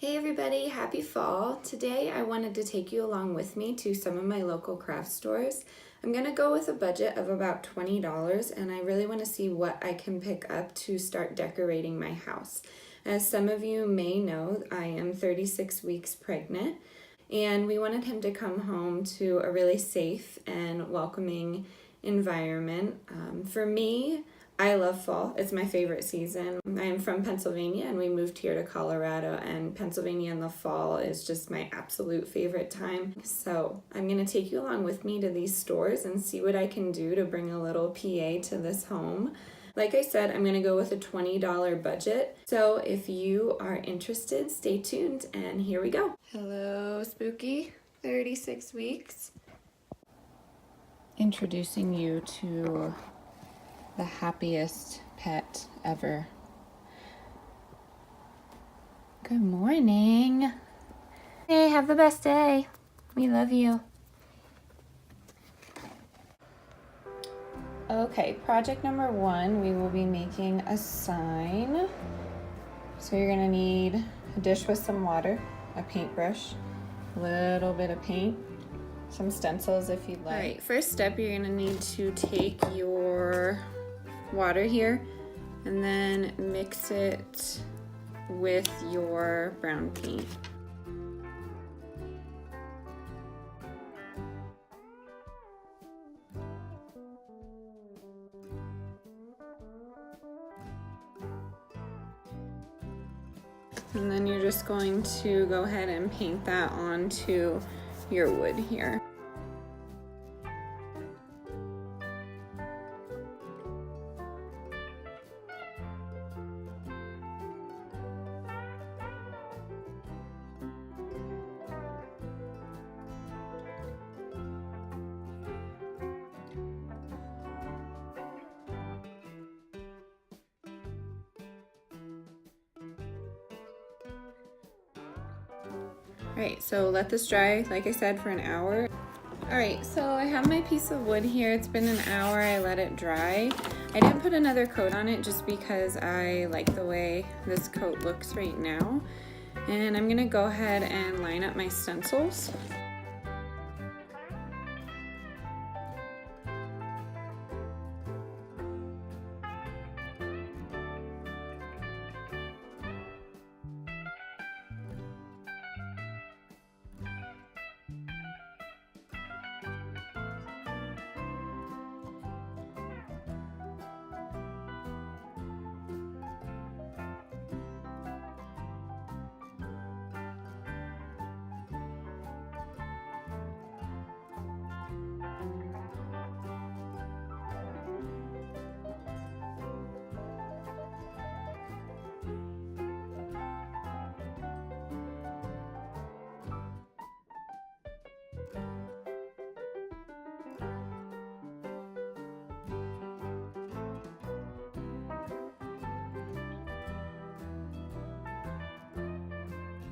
Hey everybody, happy fall. Today I wanted to take you along with me to some of my local craft stores. I'm going to go with a budget of about $20 and I really want to see what I can pick up to start decorating my house. As some of you may know, I am 36 weeks pregnant and we wanted him to come home to a really safe and welcoming environment. For me, I love fall. It's my favorite season. I am from Pennsylvania and we moved here to Colorado, and Pennsylvania in the fall is just my absolute favorite time. So I'm going to take you along with me to these stores and see what I can do to bring a little PA to this home. Like I said, I'm going to go with a $20 budget. So if you are interested, stay tuned and here we go. Hello, Spooky 36 weeks. Introducing you to the happiest pet ever. Good morning. Hey, have the best day. We love you. Okay, project number 1, we will be making a sign. So you're gonna need a dish with some water, a paintbrush, a little bit of paint, some stencils if you'd like. All right, first step, you're gonna need to take your water here and then mix it with your brown paint. And then you're just going to go ahead and paint that onto your wood here. Alright, so let this dry, like I said, for an hour. Alright, so I have my piece of wood here. It's been an hour, I let it dry. I didn't put another coat on it just because I like the way this coat looks right now. And I'm gonna go ahead and line up my stencils.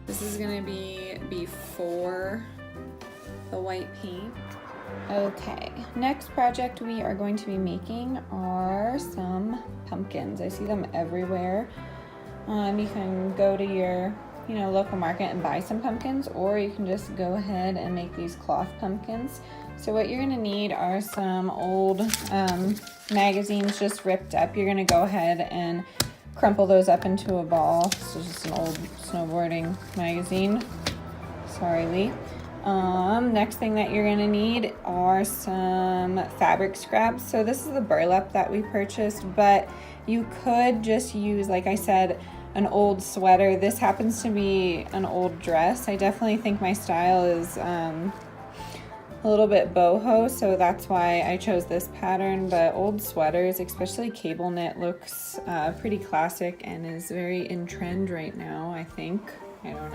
This is gonna be before the white paint. Okay, next project we are going to be making are some pumpkins. I see them everywhere. You can go to your local market and buy some pumpkins, or you can just go ahead and make these cloth pumpkins. So what you're gonna need are some old magazines just ripped up. You're gonna go ahead and crumple those up into a ball. This is just an old snowboarding magazine. Sorry, Lee. Next thing that you're gonna need are some fabric scraps. So this is the burlap that we purchased, but you could just use, like I said, an old sweater. This happens to be an old dress. I definitely think my style is a little bit boho, so that's why I chose this pattern. But old sweaters, especially cable knit, looks pretty classic and is very in trend right now, I think. I don't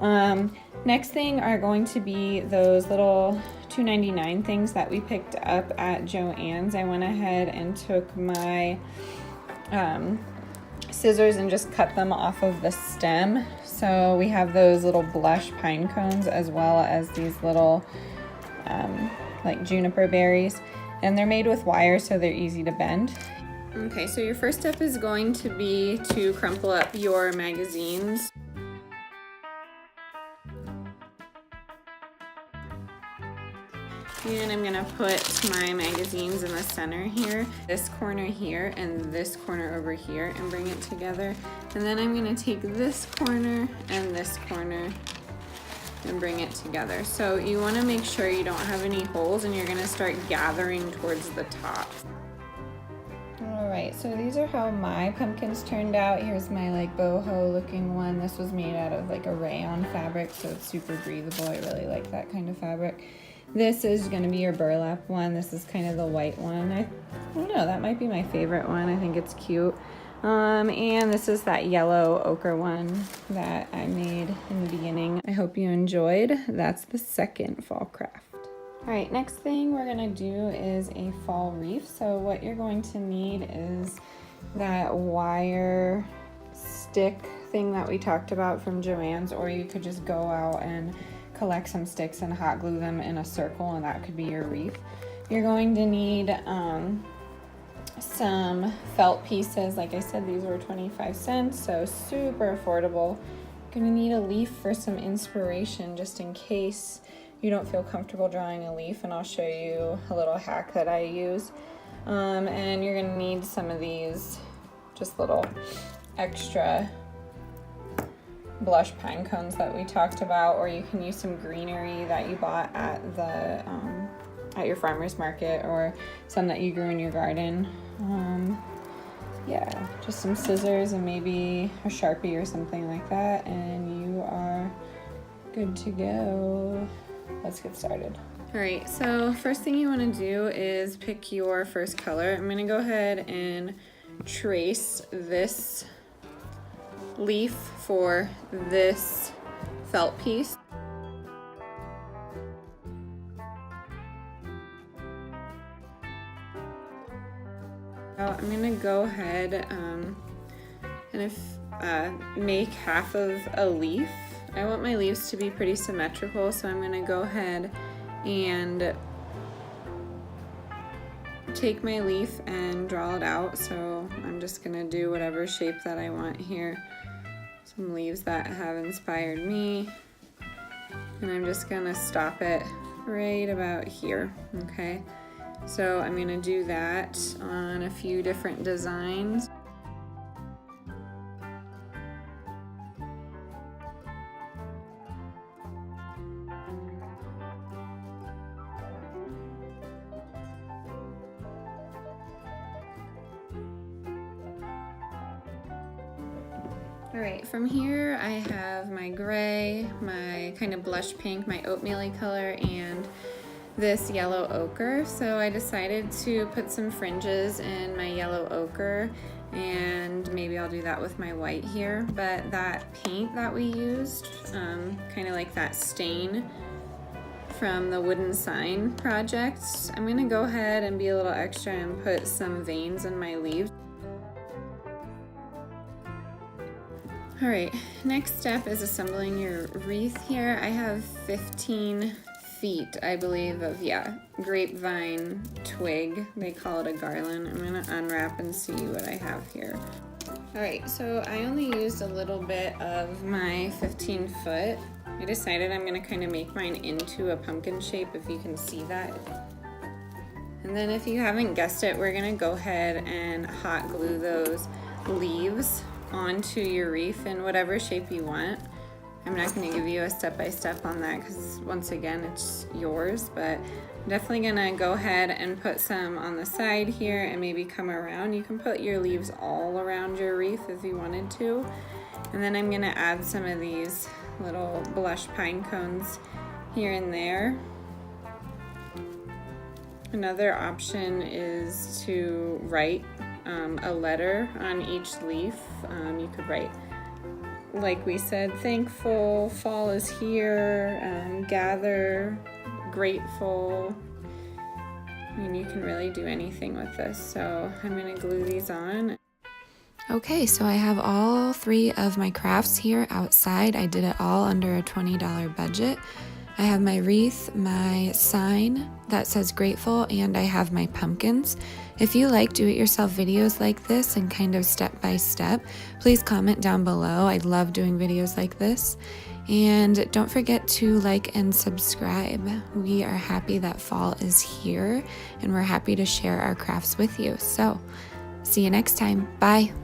know. Next thing are going to be those little $2.99 things that we picked up at Joann's. I went ahead and took my scissors and just cut them off of the stem. So we have those little blush pine cones as well as these little like juniper berries, and they're made with wire so they're easy to bend. Okay, so your first step is going to be to crumple up your magazines. And I'm gonna put my magazines in the center here, this corner here, and this corner over here, and bring it together. And then I'm gonna take this corner and this corner and bring it together. So you wanna make sure you don't have any holes, and you're gonna start gathering towards the top. All right, so these are how my pumpkins turned out. Here's my like boho looking one. This was made out of like a rayon fabric, so it's super breathable. I really like that kind of fabric. This is gonna be your burlap one. This is kind of the white one. I don't know, that might be my favorite one. I think it's cute. And this is that yellow ochre one that I made in the beginning. I hope you enjoyed. That's the second fall craft. All right, next thing we're gonna do is a fall wreath. So what you're going to need is that wire stick thing that we talked about from Joann's, or you could just go out and collect some sticks and hot glue them in a circle, and that could be your wreath. You're going to need some felt pieces. Like I said, these were 25 cents, so super affordable. You're gonna need a leaf for some inspiration, just in case you don't feel comfortable drawing a leaf, and I'll show you a little hack that I use. And you're gonna need some of these just little extra blush pine cones that we talked about, or you can use some greenery that you bought at the at your farmer's market, or some that you grew in your garden. Yeah, just some scissors and maybe a Sharpie or something like that, and you are good to go. Let's get started. All right, so first thing you want to do is pick your first color. I'm going to go ahead and trace this leaf for this felt piece. I'm going to go ahead and make half of a leaf. I want my leaves to be pretty symmetrical, so I'm going to go ahead and take my leaf and draw it out. So I'm just going to do whatever shape that I want here. Some leaves that have inspired me, and I'm just going to stop it right about here. Okay, so I'm going to do that on a few different designs. All right, from here I have my gray, my kind of blush pink, my oatmeal-y color, and this yellow ochre. So I decided to put some fringes in my yellow ochre, and maybe I'll do that with my white here. But that paint that we used, kind of like that stain from the wooden sign project, I'm gonna go ahead and be a little extra and put some veins in my leaves. All right, next step is assembling your wreath here. I have 15 feet, I believe, of, grapevine twig. They call it a garland. I'm gonna unwrap and see what I have here. All right, so I only used a little bit of my 15 foot. I decided I'm gonna kind of make mine into a pumpkin shape, if you can see that. And then if you haven't guessed it, we're gonna go ahead and hot glue those leaves onto your wreath in whatever shape you want. I'm not going to give you a step-by-step on that because, once again, it's yours, but I'm definitely going to go ahead and put some on the side here and maybe come around. You can put your leaves all around your wreath if you wanted to. And then I'm going to add some of these little blush pine cones here and there. Another option is to write a letter on each leaf. You could write, like we said, thankful, fall is here, gather, grateful. I mean, you can really do anything with this. So I'm going to glue these on. Okay, so I have all 3 of my crafts here outside. I did it all under a $20 budget. I have my wreath, my sign that says grateful, and I have my pumpkins. If you like do-it-yourself videos like this and kind of step by step, please comment down below. I love doing videos like this. And don't forget to like and subscribe. We are happy that fall is here, and we're happy to share our crafts with you. So, see you next time. Bye.